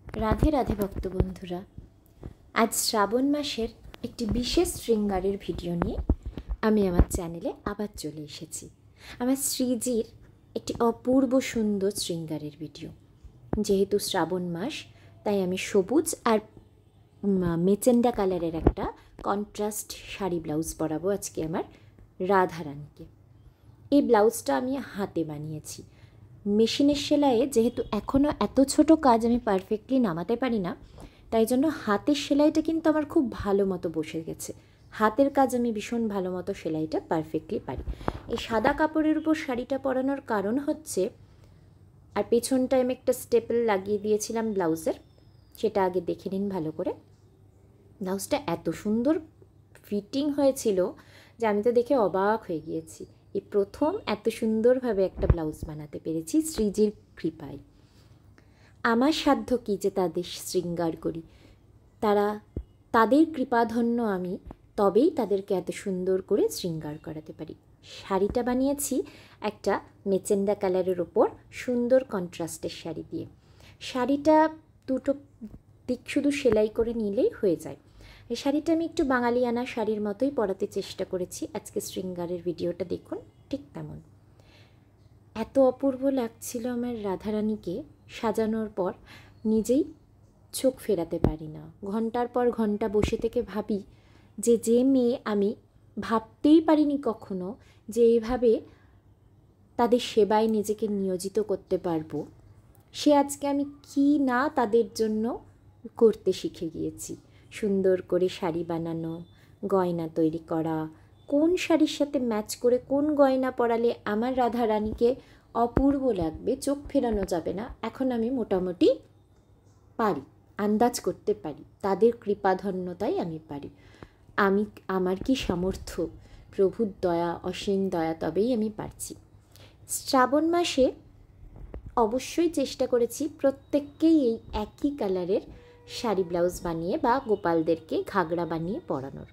राधे राधे भक्त बंधुरा आज श्रावण मासेर एक विशेष श्रृंगारेर भिडियो निये आमी आमार चैनेले आबार चले एसेछि। आमार श्रीजीर एक अपूर्व सुंदर श्रृंगारेर भिडियो। जेहेतु श्रावण मास ताई आमी सबुज और मेचेंडा कालारेर एक कन्ट्रास्ट शाड़ी ब्लाउज पराबो आजके आमार राधा रानीके। এই ব্লাউজটা আমি হাতে বানিয়েছি মেশিনের সেলাইয়ে। যেহেতু এখনও এত ছোট কাজ আমি পারফেক্টলি নামাতে পারি না, তাই জন্য হাতের সেলাইটা কিন্তু আমার খুব ভালো মতো বসে গেছে। হাতের কাজ আমি ভীষণ ভালো মতো সেলাইটা পারফেক্টলি পারি। এই সাদা কাপড়ের উপর শাড়িটা পরানোর কারণ হচ্ছে, আর পেছনটায় আমি একটা স্টেপল লাগিয়ে দিয়েছিলাম ব্লাউজের, সেটা আগে দেখে নিন ভালো করে। ব্লাউজটা এত সুন্দর ফিটিং হয়েছিল যে আমি তো দেখে অবাক হয়ে গিয়েছি। এই প্রথম এত সুন্দরভাবে একটা ব্লাউজ বানাতে পেরেছি শ্রীজির কৃপায়। আমার সাধ্য কী যে তাদের শৃঙ্গার করি, তাদের কৃপাধন্য আমি, তবেই তাদেরকে এত সুন্দর করে শৃঙ্গার করাতে পারি। শাড়িটা বানিয়েছি একটা মেচেন্ডা কালারের ওপর সুন্দর কন্ট্রাস্টের শাড়ি দিয়ে। শাড়িটা দুটো দিক শুধু সেলাই করে নিলেই হয়ে যায়। এই শাড়িটা আমি একটু বাঙালিয়ানা শাড়ির মতোই পরাতে চেষ্টা করেছি। আজকে শৃঙ্গারের ভিডিওটা দেখুন, ঠিক তেমন। এত অপূর্ব লাগছিল আমার রাধারানীকে সাজানোর পর, নিজেই চোখ ফেরাতে পারি না। ঘন্টার পর ঘন্টা বসে থেকে ভাবি যে মেয়ে আমি ভাবতেই পারিনি কখনো যে এইভাবে তাদের সেবায় নিজেকে নিয়োজিত করতে পারবো, সে আজকে আমি কি না তাদের জন্য করতে শিখে গিয়েছি। সুন্দর করে শাড়ি বানানো, গয়না তৈরি করা, কোন শাড়ির সাথে ম্যাচ করে কোন গয়না পরালে আমার রাধা রানীকে অপূর্ব লাগবে, চোখ ফেরানো যাবে না, এখন আমি মোটামুটি পারি, আন্দাজ করতে পারি। তাদের কৃপাধন্যতাই আমি পারি। আমার কি সামর্থ্য, প্রভুর দয়া, অসীম দয়া, তবেই আমি পারছি। শ্রাবণ মাসে অবশ্যই চেষ্টা করেছি প্রত্যেককেই এই একই কালারের শাড়ি ব্লাউজ বানিয়ে বা গোপালদেরকে ঘাগরা বানিয়ে পরানোর।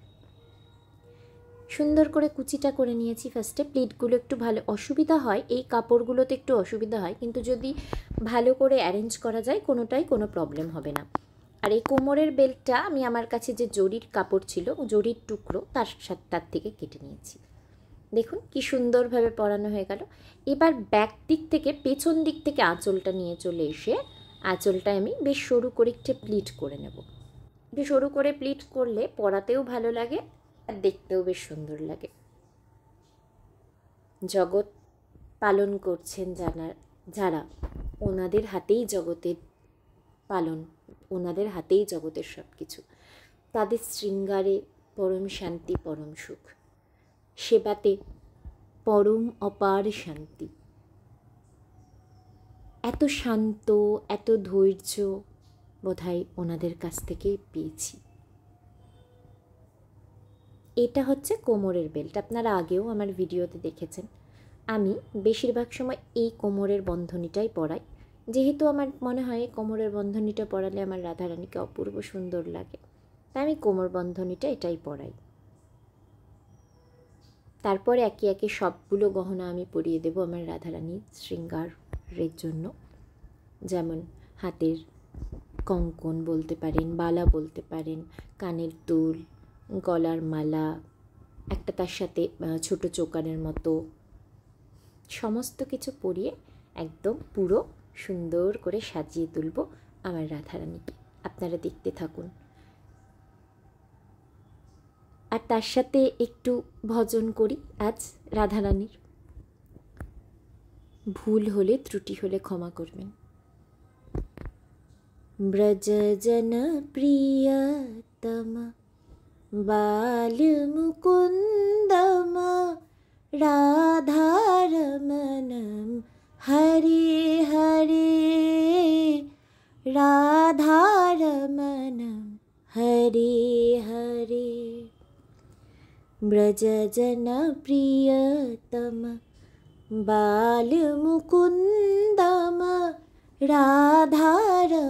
সুন্দর করে কুচিটা করে নিয়েছি। ফার্স্টে প্লিটগুলো একটু ভালো অসুবিধা হয়, এই কাপড়গুলোতে একটু অসুবিধা হয়, কিন্তু যদি ভালো করে অ্যারেঞ্জ করা যায় কোনোটাই কোনো প্রবলেম হবে না। আর এই কোমরের বেল্টটা আমি আমার কাছে যে জরির কাপড় ছিল, জরির টুকরো, তার থেকে কেটে নিয়েছি। দেখুন কি সুন্দরভাবে পরানো হয়ে গেল। এবার ব্যাক দিক থেকে, পেছন দিক থেকে আঁচলটা নিয়ে চলে এসে আঁচলটা আমি বেশ সরু করে একটু প্লিট করে নেব। একটু সরু করে প্লিট করলে পরাতেও ভালো লাগে আর দেখতেও বেশ সুন্দর লাগে। জগৎ পালন করছেন যারা, ওনাদের হাতেই জগতের পালন, ওনাদের হাতেই জগতের সব কিছু। তাদের শৃঙ্গারে পরম শান্তি, পরম সুখ, সেবাতে পরম অপার শান্তি। এত শান্ত, এত ধৈর্য বোধহয় ওনাদের কাছ থেকেই পেয়েছি। এটা হচ্ছে কোমরের বেল্ট। আপনারা আগেও আমার ভিডিওতে দেখেছেন। আমি বেশিরভাগ সময় এই কোমরের বন্ধনীটাই পরাই, যেহেতু আমার মনে হয় কোমরের বন্ধনীটা পরালে আমার রাধারানীকে অপূর্ব সুন্দর লাগে, তাই আমি কোমর বন্ধনীটা এটাই পরাই। তারপরে একে একে সবগুলো গহনা আমি পরিয়ে দেব আমার রাধারানীর শৃঙ্গারের জন্য। যেমন হাতের কঙ্কন বলতে পারেন, বালা বলতে পারেন, কানের দুল, গলার মালা, একটা তার সাথে ছোট চোকানের মতো, সমস্ত কিছু পরিয়ে একদম পুরো সুন্দর করে সাজিয়ে তুলব আমার রাধারানীকে। আপনারা দেখতে থাকুন। আর তার সাথে একটু ভজন করি আজ রাধারানীর। ভুল হলে, ত্রুটি হলে ক্ষমা করবেন। ব্রজ জন প্রিয়তম বাল মুকুন্দম রাধারমণম হরে হরে, রাধারমণম হরে হরে। ব্রজ জন প্রিয়তম বাল মুকুন্দম রাধারমণম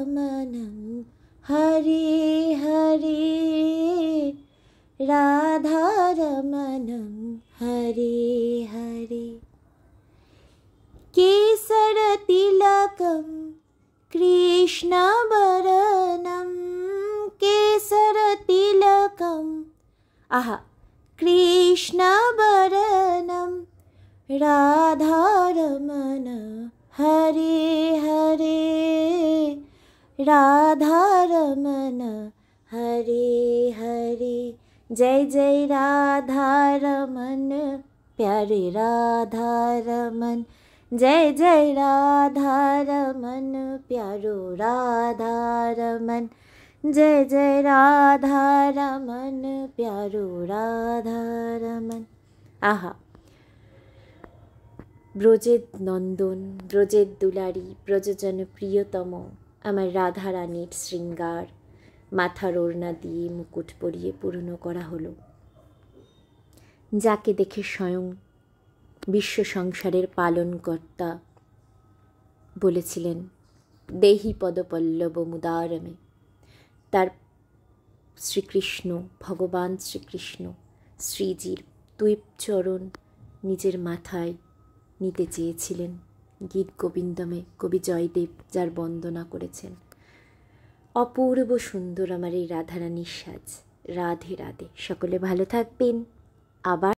হরে হরে, রাধারমণম হরে হরে। কেসর তিলকম কৃষ্ণ বরদম আহা, কৃষ্ণবরণম রাধারমণ হরে হরে, রাধারমণ হরে হরে। জয় জয় রাধারমণ প্যারে রাধারমণ, জয় জয় রাধারমণ প্যারো রাধারমণ, জয় জয় রাধারমণ প্যারো রাধারমণ। আহা, ব্রজের নন্দন, ব্রজের দুলারি, ব্রজজন প্রিয়তম আমার রাধারানীর শৃঙ্গার মাথার ওড়না দিয়ে মুকুট পরিয়ে পূর্ণ করা হলো, যাকে দেখে স্বয়ং বিশ্ব সংসারের পালনকর্তা বলেছিলেন দেহি পদপল্লব মুদারমে। তার শ্রীকৃষ্ণ, ভগবান শ্রীকৃষ্ণ শ্রীজির দুই চরণ নিজের মাথায় নিতে চেয়েছিলেন। গীত গোবিন্দমে কবি জয়দেব যার বন্দনা করেছেন। অপূর্ব সুন্দর আমার এই রাধারানীর সাজ। রাধে রাধে। সকলে ভালো থাকবেন। আবার